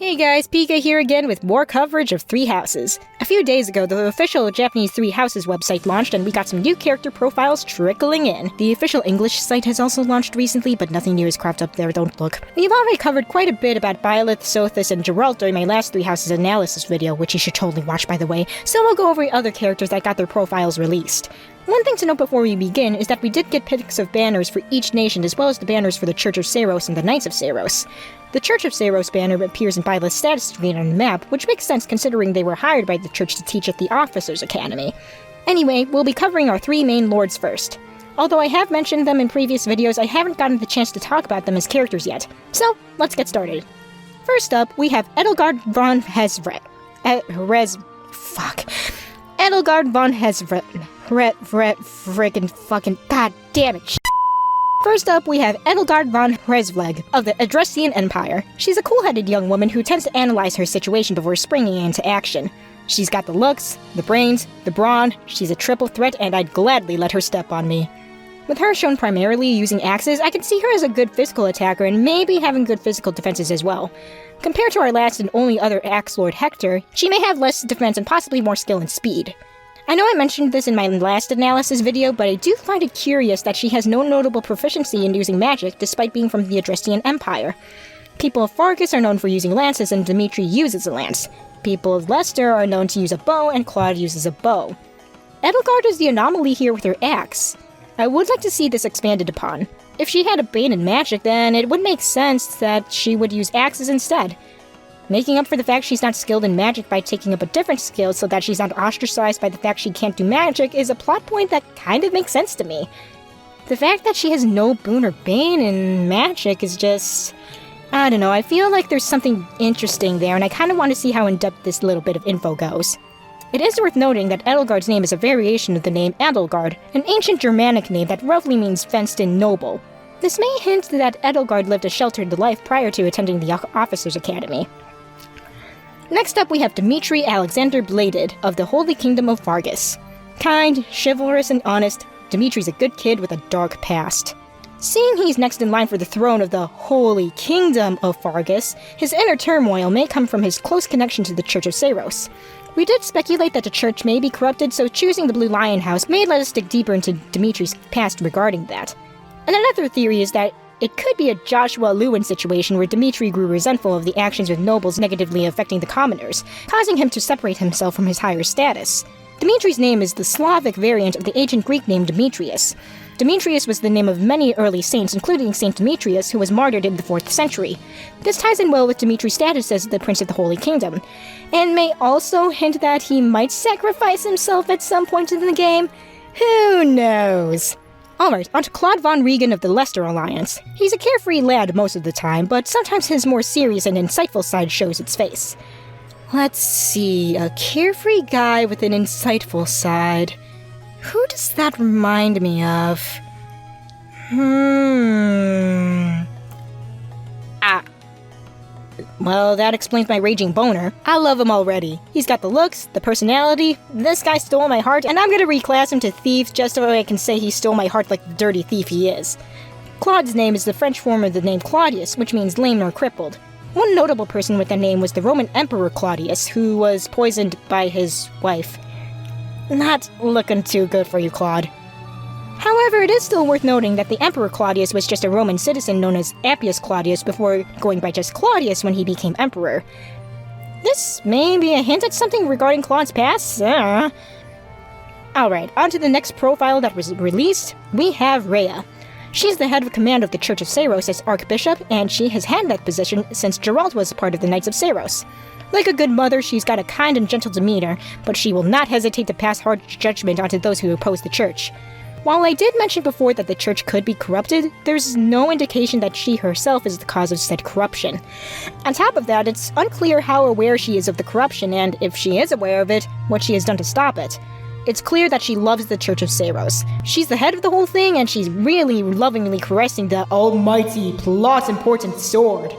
Hey guys, PK here again with more coverage of Three Houses. A few days ago, the official Japanese Three Houses website launched and we got some new character profiles trickling in. The official English site has also launched recently, but nothing new has cropped up there, don't look. We've already covered quite a bit about Byleth, Sothis, and Geralt during my last Three Houses analysis video, which you should totally watch by the way, so we'll go over other characters that got their profiles released. One thing to note before we begin is that we did get pics of banners for each nation as well as the banners for the Church of Seiros and the Knights of Seiros. The Church of Seiros banner appears in Byleth's status screen on the map, which makes sense considering they were hired by the church to teach at the Officers' Academy. Anyway, we'll be covering our three main lords first. Although I have mentioned them in previous videos, I haven't gotten the chance to talk about them as characters yet. So, let's get started. First up, we have Edelgard von Hresvelg. Edelgard von Hresvelg. Friggin' fucking goddammit. First up, we have Edelgard von Hresvelg of the Adrestian Empire. She's a cool-headed young woman who tends to analyze her situation before springing into action. She's got the looks, the brains, the brawn, she's a triple threat, and I'd gladly let her step on me. With her shown primarily using axes, I can see her as a good physical attacker and maybe having good physical defenses as well. Compared to our last and only other Axe Lord Hector, she may have less defense and possibly more skill and speed. I know I mentioned this in my last analysis video, but I do find it curious that she has no notable proficiency in using magic despite being from the Adrestian Empire. People of Fargus are known for using lances and Dimitri uses a lance. People of Gloucester are known to use a bow and Claude uses a bow. Edelgard is the anomaly here with her axe. I would like to see this expanded upon. If she had a bane in magic, then it would make sense that she would use axes instead. Making up for the fact she's not skilled in magic by taking up a different skill so that she's not ostracized by the fact she can't do magic is a plot point that kind of makes sense to me. The fact that she has no boon or bane in magic is just... I don't know, I feel like there's something interesting there and I kind of want to see how in-depth this little bit of info goes. It is worth noting that Edelgard's name is a variation of the name Edelgard, an ancient Germanic name that roughly means fenced-in noble. This may hint that Edelgard lived a sheltered life prior to attending the Officers' Academy. Next up, we have Dimitri Alexander Blaiddyd of the Holy Kingdom of Fargus. Kind, chivalrous, and honest, Dimitri's a good kid with a dark past. Seeing he's next in line for the throne of the Holy Kingdom of Fargus, his inner turmoil may come from his close connection to the Church of Seiros. We did speculate that the church may be corrupted, so choosing the Blue Lion House may let us dig deeper into Dimitri's past regarding that. And another theory is that it could be a Joshua Lewin situation where Dimitri grew resentful of the actions of nobles negatively affecting the commoners, causing him to separate himself from his higher status. Dimitri's name is the Slavic variant of the ancient Greek name Demetrius. Demetrius was the name of many early saints, including Saint Demetrius, who was martyred in the 4th century. This ties in well with Dimitri's status as the Prince of the Holy Kingdom, and may also hint that he might sacrifice himself at some point in the game. Who knows? Alright, on to Claude von Riegan of the Leicester Alliance. He's a carefree lad most of the time, but sometimes his more serious and insightful side shows its face. Let's see, a carefree guy with an insightful side. Who does that remind me of? Well, that explains my raging boner. I love him already. He's got the looks, the personality. This guy stole my heart, and I'm gonna reclass him to thief just so I can say he stole my heart like the dirty thief he is. Claude's name is the French form of the name Claudius, which means lame or crippled. One notable person with that name was the Roman Emperor Claudius, who was poisoned by his wife. Not looking too good for you, Claude. However, it is still worth noting that the Emperor Claudius was just a Roman citizen known as Appius Claudius before going by just Claudius when he became emperor. This may be a hint at something regarding Claude's past? Alright, on to the next profile that was released. We have Rhea. She's the head of command of the Church of Seiros as Archbishop, and she has had that position since Geralt was part of the Knights of Seiros. Like a good mother, she's got a kind and gentle demeanor, but she will not hesitate to pass hard judgment onto those who oppose the church. While I did mention before that the church could be corrupted, there's no indication that she herself is the cause of said corruption. On top of that, it's unclear how aware she is of the corruption, and if she is aware of it, what she has done to stop it. It's clear that she loves the Church of Seiros. She's the head of the whole thing, and she's really lovingly caressing the almighty, plot-important sword.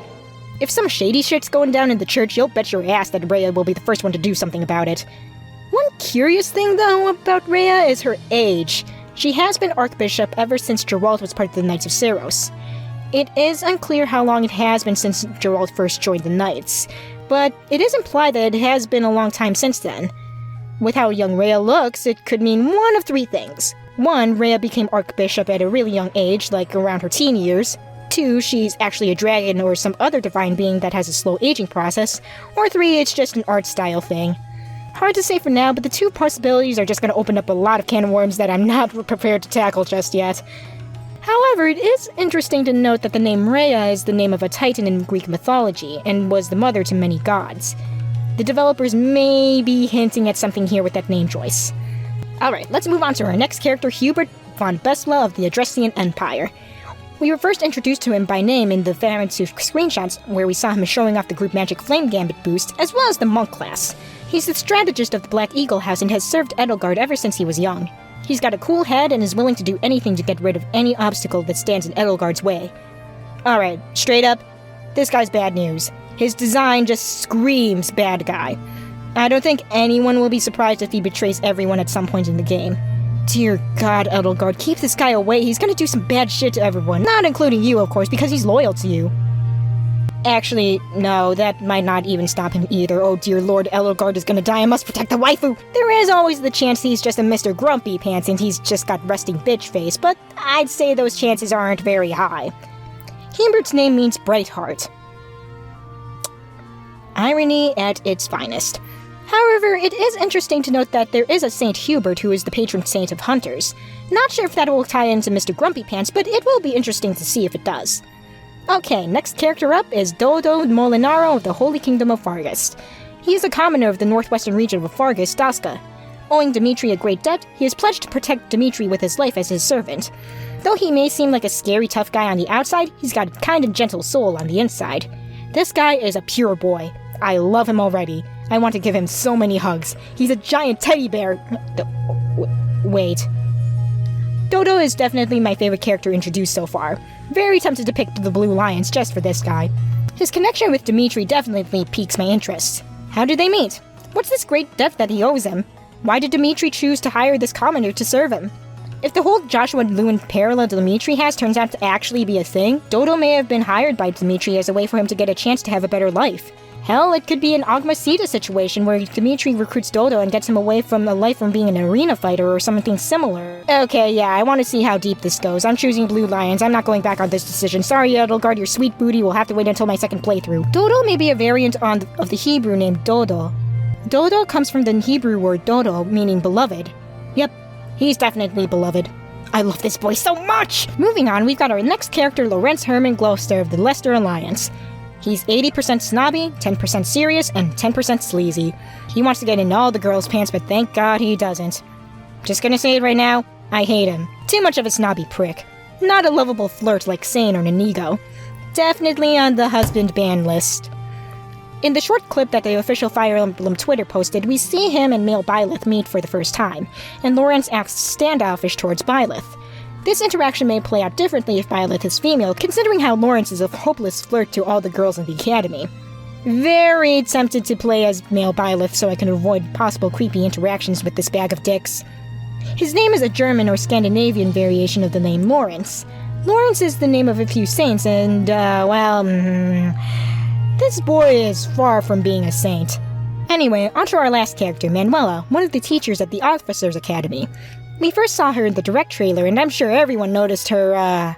If some shady shit's going down in the church, you'll bet your ass that Rhea will be the first one to do something about it. One curious thing, though, about Rhea is her age. She has been Archbishop ever since Geralt was part of the Knights of Seiros. It is unclear how long it has been since Geralt first joined the Knights. but it is implied that it has been a long time since then. With how young Rhea looks, it could mean one of three things. 1, Rhea became Archbishop at a really young age, like around her teen years. 2, she's actually a dragon or some other divine being that has a slow aging process. Or 3, it's just an art style thing. Hard to say for now, but the two possibilities are just going to open up a lot of can of worms that I'm not prepared to tackle just yet. However, it is interesting to note that the name Rhea is the name of a titan in Greek mythology, and was the mother to many gods. The developers may be hinting at something here with that name choice. Alright, let's move on to our next character, Hubert von Vestra of the Adressian Empire. We were first introduced to him by name in the Farensu screenshots, where we saw him showing off the group magic flame gambit boost, as well as the monk class. He's the strategist of the Black Eagle House and has served Edelgard ever since he was young. He's got a cool head and is willing to do anything to get rid of any obstacle that stands in Edelgard's way. Alright, straight up, this guy's bad news. His design just screams bad guy. I don't think anyone will be surprised if he betrays everyone at some point in the game. Dear God, Edelgard, keep this guy away. He's gonna do some bad shit to everyone. Not including you, of course, because he's loyal to you. Actually, no, that might not even stop him either. Oh dear Lord, Edelgard is gonna die. I must protect the waifu. There is always the chance he's just a Mr. Grumpy Pants and he's just got resting bitch face, but I'd say those chances aren't very high. Hubert's name means bright heart. Irony at its finest. However, it is interesting to note that there is a Saint Hubert who is the patron saint of hunters. Not sure if that will tie into Mr. Grumpy Pants, but it will be interesting to see if it does. Okay, next character up is Dedue Molinaro of the Holy Kingdom of Fargus. He is a commoner of the northwestern region of Fargus, Daska. Owing Dimitri a great debt, he has pledged to protect Dimitri with his life as his servant. Though he may seem like a scary tough guy on the outside, he's got a kind and gentle soul on the inside. This guy is a pure boy. I love him already. I want to give him so many hugs. He's a giant teddy bear. Wait. Dodo is definitely my favorite character introduced so far. Very tempted to pick the Blue Lions just for this guy. His connection with Dimitri definitely piques my interest. How did they meet? What's this great debt that he owes him? Why did Dimitri choose to hire this commoner to serve him? If the whole Joshua Lewin parallel Dimitri has turns out to actually be a thing, Dodo may have been hired by Dimitri as a way for him to get a chance to have a better life. Hell, it could be an Agmasita situation where Dimitri recruits Dodo and gets him away from a life from being an arena fighter or something similar. Okay, yeah, I want to see how deep this goes. I'm choosing Blue Lions. I'm not going back on this decision. Sorry, Edelgard, your sweet booty will have to wait until my second playthrough. Dodo may be a variant of the Hebrew name Dodo. Dodo comes from the Hebrew word dodo, meaning beloved. Yep, he's definitely beloved. I love this boy so much! Moving on, we've got our next character, Lorenz Herman Gloucester of the Leicester Alliance. He's 80% snobby, 10% serious, and 10% sleazy. He wants to get in all the girls' pants, but thank God he doesn't. Just gonna say it right now, I hate him. Too much of a snobby prick. Not a lovable flirt like Sane or Nanigo. Definitely on the husband ban list. In the short clip that the official Fire Emblem Twitter posted, we see him and male Byleth meet for the first time, and Lorenz acts standoffish towards Byleth. This interaction may play out differently if Byleth is female, considering how Lorenz is a hopeless flirt to all the girls in the academy. Very tempted to play as male Byleth so I can avoid possible creepy interactions with this bag of dicks. His name is a German or Scandinavian variation of the name Lorenz. Lorenz is the name of a few saints and, this boy is far from being a saint. Anyway, onto our last character, Manuela, one of the teachers at the Officers' Academy. We first saw her in the direct trailer, and I'm sure everyone noticed her,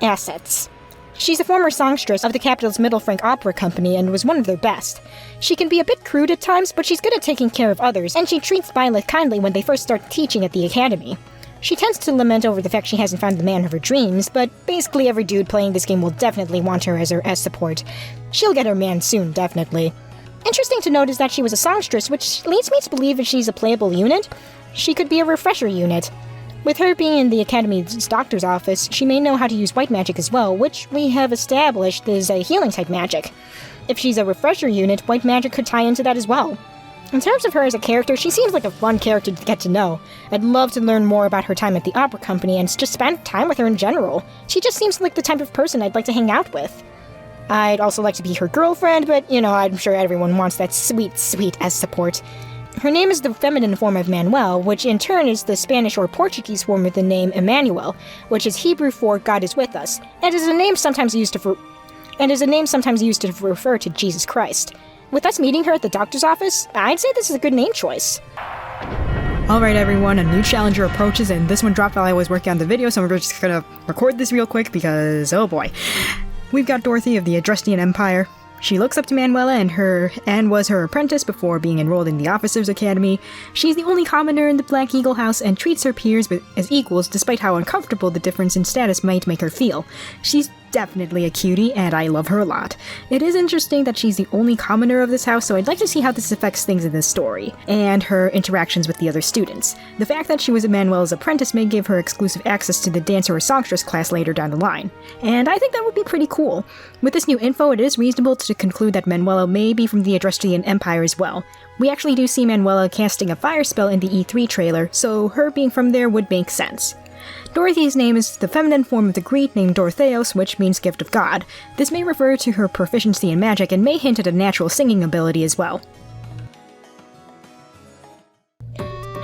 assets. She's a former songstress of the capital's Middle Frank Opera Company and was one of their best. She can be a bit crude at times, but she's good at taking care of others, and she treats Byleth kindly when they first start teaching at the academy. She tends to lament over the fact she hasn't found the man of her dreams, but basically every dude playing this game will definitely want her as her support. She'll get her man soon, definitely. Interesting to note is that she was a songstress, which leads me to believe that she's a playable unit. She could be a refresher unit. With her being in the Academy's doctor's office, she may know how to use white magic as well, which we have established is a healing-type magic. If she's a refresher unit, white magic could tie into that as well. In terms of her as a character, she seems like a fun character to get to know. I'd love to learn more about her time at the opera company and just spend time with her in general. She just seems like the type of person I'd like to hang out with. I'd also like to be her girlfriend, but, I'm sure everyone wants that sweet, sweet S-support. Her name is the feminine form of Manuel, which in turn is the Spanish or Portuguese form of the name Emmanuel, which is Hebrew for God is with us, and is a name sometimes used to refer to Jesus Christ. with us meeting her at the doctor's office, I'd say this is a good name choice. Alright everyone, a new challenger approaches, and this one dropped while I was working on the video, so we're just gonna record this real quick because, oh boy. We've got Dorothea of the Adrestian Empire. She looks up to Manuela and was her apprentice before being enrolled in the Officers' Academy. She's the only commoner in the Black Eagle House and treats her peers as equals despite how uncomfortable the difference in status might make her feel. She's definitely a cutie, and I love her a lot. It is interesting that she's the only commoner of this house, so I'd like to see how this affects things in this story, and her interactions with the other students. The fact that she was Manuela's apprentice may give her exclusive access to the dancer or songstress class later down the line, and I think that would be pretty cool. With this new info, it is reasonable to conclude that Manuela may be from the Adrestian Empire as well. We actually do see Manuela casting a fire spell in the E3 trailer, so her being from there would make sense. Dorothea's name is the feminine form of the Greek name Dorotheos, which means gift of God. This may refer to her proficiency in magic and may hint at a natural singing ability as well.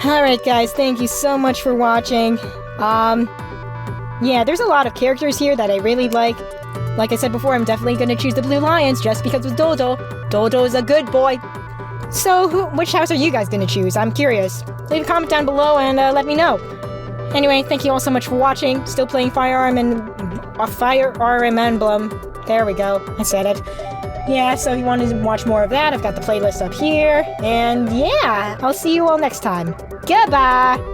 Alright guys, thank you so much for watching. Yeah, there's a lot of characters here that I really like. Like I said before, I'm definitely gonna choose the Blue Lions just because of Dodo. Dodo's a good boy. So, which house are you guys gonna choose? I'm curious. Leave a comment down below and let me know. Anyway, thank you all so much for watching. Still playing Fire Emblem. There we go. I said it. Yeah, so if you want to watch more of that, I've got the playlist up here. And yeah, I'll see you all next time. Goodbye!